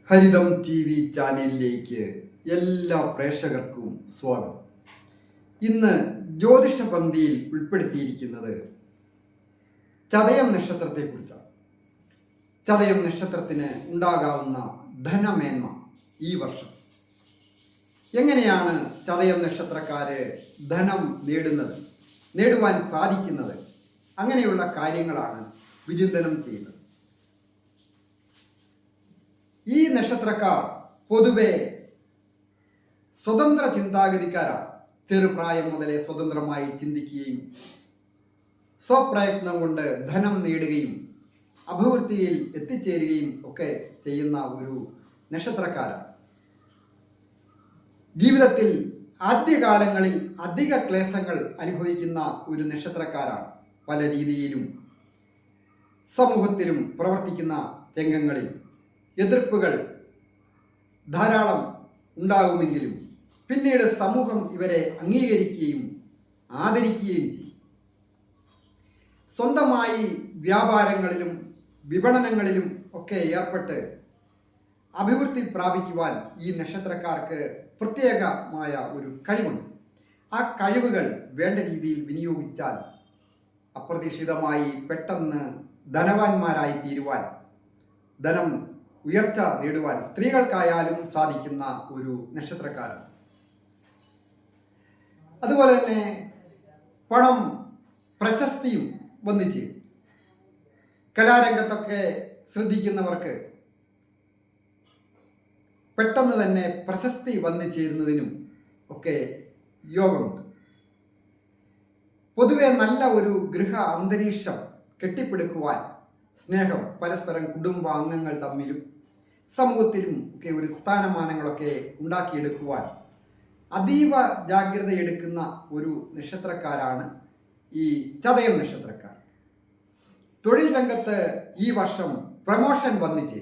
ഹരിതം T V ചാനലിലേക്ക് എല്ലാ പ്രേക്ഷകർക്കും സ്വാഗതം. ഇന്ന് ജ്യോതിഷ പന്തിയിൽ ഉൾപ്പെടുത്തിയിരിക്കുന്നത് ചതയം നക്ഷത്രത്തെക്കുറിച്ചാണ്. ചതയം നക്ഷത്രത്തിന് ഉണ്ടാകാവുന്ന ധനമേന്മ ഈ വർഷം എങ്ങനെയാണ് ചതയം നക്ഷത്രക്കാര് ധനം നേടുവാൻ സാധിക്കുന്നത്, അങ്ങനെയുള്ള കാര്യങ്ങളാണ് വിചിന്തനം ചെയ്യുന്നത്. ഈ നക്ഷത്രക്കാർ പൊതുവെ സ്വതന്ത്ര ചിന്താഗതിക്കാരാണ്. ചെറുപ്രായം മുതലേ സ്വതന്ത്രമായി ചിന്തിക്കുകയും സ്വപ്രയത്നം കൊണ്ട് ധനം നേടുകയും അഭിവൃദ്ധിയിൽ എത്തിച്ചേരുകയും ഒക്കെ ചെയ്യുന്ന ഒരു നക്ഷത്രക്കാരാണ്. ജീവിതത്തിൽ ആദ്യകാലങ്ങളിൽ അധിക ക്ലേശങ്ങൾ അനുഭവിക്കുന്ന ഒരു നക്ഷത്രക്കാരാണ്. പല രീതിയിലും സമൂഹത്തിലും പ്രവർത്തിക്കുന്ന രംഗങ്ങളിൽ എതിർപ്പുകൾ ധാരാളം ഉണ്ടാകുമെങ്കിലും പിന്നീട് സമൂഹം ഇവരെ അംഗീകരിക്കുകയും ആദരിക്കുകയും ചെയ്യും. സ്വന്തമായി വ്യാപാരങ്ങളിലും വിപണനങ്ങളിലും ഒക്കെ ഏർപ്പെട്ട് അഭിവൃദ്ധി പ്രാപിക്കുവാൻ ഈ നക്ഷത്രക്കാർക്ക് പ്രത്യേകമായ ഒരു കഴിവുണ്ട്. ആ കഴിവുകൾ വേണ്ട രീതിയിൽ വിനിയോഗിച്ചാൽ അപ്രതീക്ഷിതമായി പെട്ടെന്ന് ധനവാന്മാരായി തീരുവാൻ, ധനം ഉയർച്ച നേടുവാൻ സ്ത്രീകൾക്കായാലും സാധിക്കുന്ന ഒരു നക്ഷത്രക്കാരാണ്. അതുപോലെ തന്നെ പണം പ്രശസ്തിയും വന്നിച്ച് കലാരംഗത്തൊക്കെ ശ്രദ്ധിക്കുന്നവർക്ക് പെട്ടെന്ന് തന്നെ പ്രശസ്തി വന്നു ചേരുന്നതിനും ഒക്കെ യോഗമുണ്ട്. പൊതുവെ നല്ല ഒരു ഗൃഹ അന്തരീക്ഷം കെട്ടിപ്പടുക്കുവാൻ, സ്നേഹം പരസ്പരം കുടുംബാംഗങ്ങൾ തമ്മിലും സമൂഹത്തിലും ഒക്കെ ഒരു സ്ഥാനമാനങ്ങളൊക്കെ ഉണ്ടാക്കിയെടുക്കുവാൻ അതീവ ജാഗ്രത എടുക്കുന്ന ഒരു നക്ഷത്രക്കാരാണ് ഈ ചതയം നക്ഷത്രക്കാർ. തൊഴിൽ രംഗത്ത് ഈ വർഷം പ്രമോഷൻ വന്നിച്ച്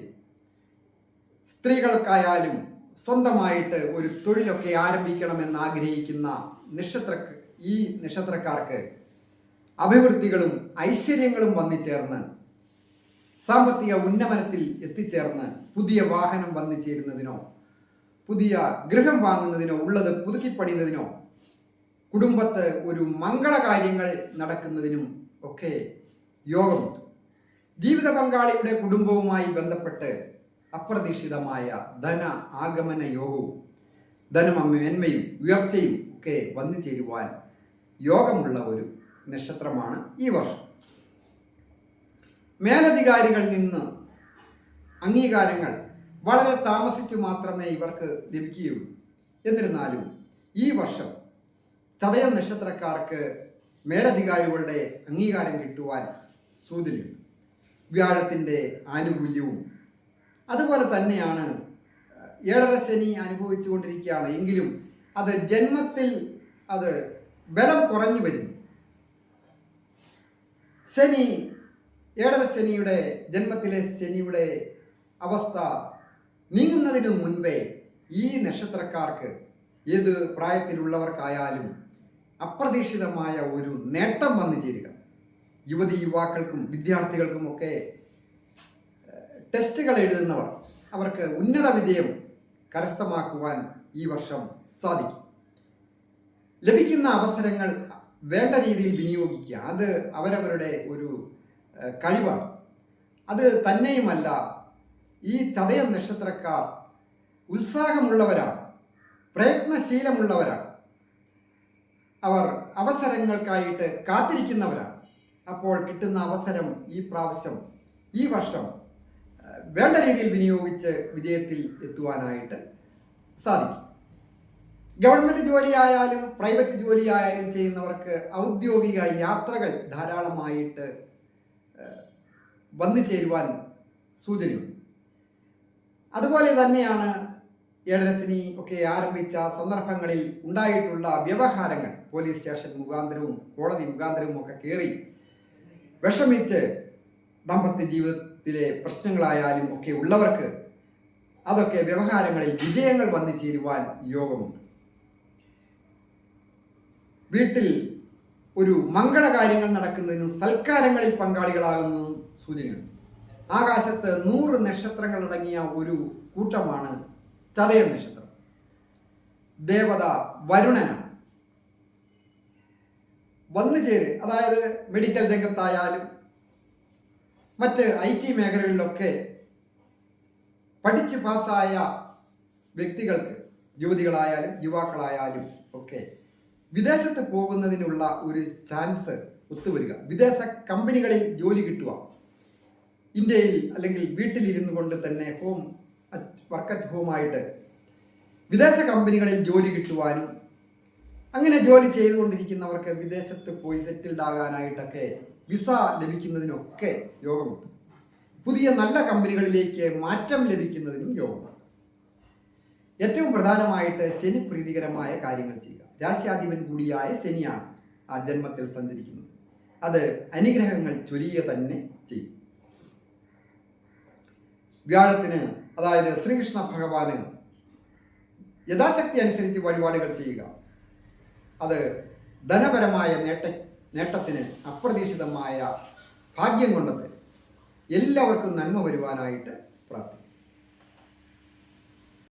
സ്ത്രീകൾക്കായാലും സ്വന്തമായിട്ട് ഒരു തൊഴിലൊക്കെ ആരംഭിക്കണമെന്ന് ആഗ്രഹിക്കുന്ന ഈ നക്ഷത്രക്കാർക്ക് അഭിവൃദ്ധികളും ഐശ്വര്യങ്ങളും വന്നു ചേർന്ന് സാമ്പത്തിക ഉന്നമനത്തിൽ എത്തിച്ചേർന്ന് പുതിയ വാഹനം വന്നു ചേരുന്നതിനോ, പുതിയ ഗൃഹം വാങ്ങുന്നതിനോ, ഉള്ളത് പുതുക്കിപ്പണിയുന്നതിനോ, കുടുംബത്ത് ഒരു മംഗളകാര്യങ്ങൾ നടക്കുന്നതിനും ഒക്കെ യോഗമുണ്ട്. ജീവിത പങ്കാളിയുടെ കുടുംബവുമായി ബന്ധപ്പെട്ട് അപ്രതീക്ഷിതമായ ധന ആഗമന യോഗവും ധനമേന്മയും ഉയർച്ചയും ഒക്കെ വന്നു ചേരുവാൻ യോഗമുള്ള ഒരു നക്ഷത്രമാണ് ഈ വർഷം. മേലധികാരികളിൽ നിന്ന് അംഗീകാരങ്ങൾ വളരെ താമസിച്ചു മാത്രമേ ഇവർക്ക് ലഭിക്കുകയുള്ളൂ. എന്നിരുന്നാലും ഈ വർഷം ചതയം നക്ഷത്രക്കാർക്ക് മേലധികാരികളുടെ അംഗീകാരം കിട്ടുവാൻ സൂചനയുണ്ട്. വ്യാഴത്തിൻ്റെ ആനുകൂല്യവും അതുപോലെ തന്നെയാണ്. ഏഴര ശനി അനുഭവിച്ചുകൊണ്ടിരിക്കുകയാണ് എങ്കിലും അത് ജന്മത്തിൽ അത് ബലം കുറഞ്ഞു വരുന്നു. ശനി, ഏഴര ശനിയുടെ, ജന്മത്തിലെ ശനിയുടെ അവസ്ഥ നീങ്ങുന്നതിന് മുൻപേ ഈ നക്ഷത്രക്കാർക്ക്, ഏത് പ്രായത്തിലുള്ളവർക്കായാലും അപ്രതീക്ഷിതമായ ഒരു നേട്ടം വന്നു ചേരുക. യുവാക്കൾക്കും വിദ്യാർത്ഥികൾക്കും ഒക്കെ ടെസ്റ്റുകൾ എഴുതുന്നവർ, അവർക്ക് ഉന്നത വിജയം കരസ്ഥമാക്കുവാൻ ഈ വർഷം സാധിക്കും. ലഭിക്കുന്ന അവസരങ്ങൾ വേണ്ട രീതിയിൽ വിനിയോഗിക്കുക, അത് അവരവരുടെ ഒരു കഴിവാണ്. അത് തന്നെയുമല്ല, ഈ ചതയം നക്ഷത്രക്കാർ ഉത്സാഹമുള്ളവരാണ്, പ്രയത്നശീലമുള്ളവരാണ്, അവർ അവസരങ്ങൾക്കായിട്ട് കാത്തിരിക്കുന്നവരാണ്. അപ്പോൾ കിട്ടുന്ന അവസരം ഈ വർഷം വേണ്ട രീതിയിൽ വിനിയോഗിച്ച് വിജയത്തിൽ എത്തുവാനായിട്ട് സാധിക്കും. ഗവൺമെൻറ് ജോലിയായാലും പ്രൈവറ്റ് ജോലിയായാലും ചെയ്യുന്നവർക്ക് ഔദ്യോഗിക യാത്രകൾ ധാരാളമായിട്ട് വന്നു ചേരുവാൻ സൂചനയുണ്ട്. അതുപോലെ തന്നെയാണ് ഏഴരശനി ഒക്കെ ആരംഭിച്ച സന്ദർഭങ്ങളിൽ ഉണ്ടായിട്ടുള്ള വ്യവഹാരങ്ങൾ, പോലീസ് സ്റ്റേഷൻ മുഖാന്തരവും കോടതി മുഖാന്തരവും ഒക്കെ കയറി വിഷമിച്ച് ദാമ്പത്യ ജീവിതത്തിലെ പ്രശ്നങ്ങളായാലും ഒക്കെ ഉള്ളവർക്ക് അതൊക്കെ വ്യവഹാരങ്ങളിൽ വിജയങ്ങൾ വന്നു ചേരുവാൻ യോഗമുണ്ട്. വീട്ടിൽ ഒരു മംഗളകാര്യങ്ങൾ നടക്കുന്നതിനും സൽക്കാരങ്ങളിൽ പങ്കാളികളാകുന്നതും സൂചനയുണ്ട്. ആകാശത്ത് 100 നക്ഷത്രങ്ങൾ അടങ്ങിയ ഒരു കൂട്ടമാണ് ചതയ നക്ഷത്രം. ദേവത വരുണനാണ്. വന്നുചേര്, അതായത് മെഡിക്കൽ രംഗത്തായാലും മറ്റ് IT മേഖലകളിലൊക്കെ പഠിച്ച് പാസ്സായ വ്യക്തികൾക്ക്, യുവതികളായാലും യുവാക്കളായാലും ഒക്കെ വിദേശത്ത് പോകുന്നതിനുള്ള ഒരു ചാൻസ് ഒത്തുവരിക, വിദേശ കമ്പനികളിൽ ജോലി കിട്ടുക, ഇന്ത്യയിൽ അല്ലെങ്കിൽ വീട്ടിലിരുന്നു കൊണ്ട് തന്നെ വർക്ക് അറ്റ് ഹോമായിട്ട് വിദേശ കമ്പനികളിൽ ജോലി കിട്ടുവാനും അങ്ങനെ ജോലി ചെയ്തുകൊണ്ടിരിക്കുന്നവർക്ക് വിദേശത്ത് പോയി സെറ്റിൽഡ് ആകാനായിട്ടൊക്കെ വിസ ലഭിക്കുന്നതിനൊക്കെ യോഗമുണ്ട്. പുതിയ നല്ല കമ്പനികളിലേക്ക് മാറ്റം ലഭിക്കുന്നതിനും യോഗമുണ്ട്. ഏറ്റവും പ്രധാനമായിട്ട് ശനി പ്രീതികരമായ കാര്യങ്ങൾ ചെയ്യുക. രാശ്യാധിപൻ കൂടിയായ ശനിയാണ് ആ ജന്മത്തിൽ സഞ്ചരിക്കുന്നത്. അത് അനുഗ്രഹങ്ങൾ ചൊരിയുക തന്നെ ചെയ്യും. വ്യാഴത്തിന്, അതായത് ശ്രീകൃഷ്ണ ഭഗവാന് യഥാശക്തി അനുസരിച്ച് വഴിപാടുകൾ ചെയ്യുക. അത് ധനപരമായ നേട്ടത്തിന് അപ്രതീക്ഷിതമായ ഭാഗ്യം കൊണ്ടത് എല്ലാവർക്കും നന്മ വരുവാനായിട്ട് പ്രാർത്ഥിക്കും.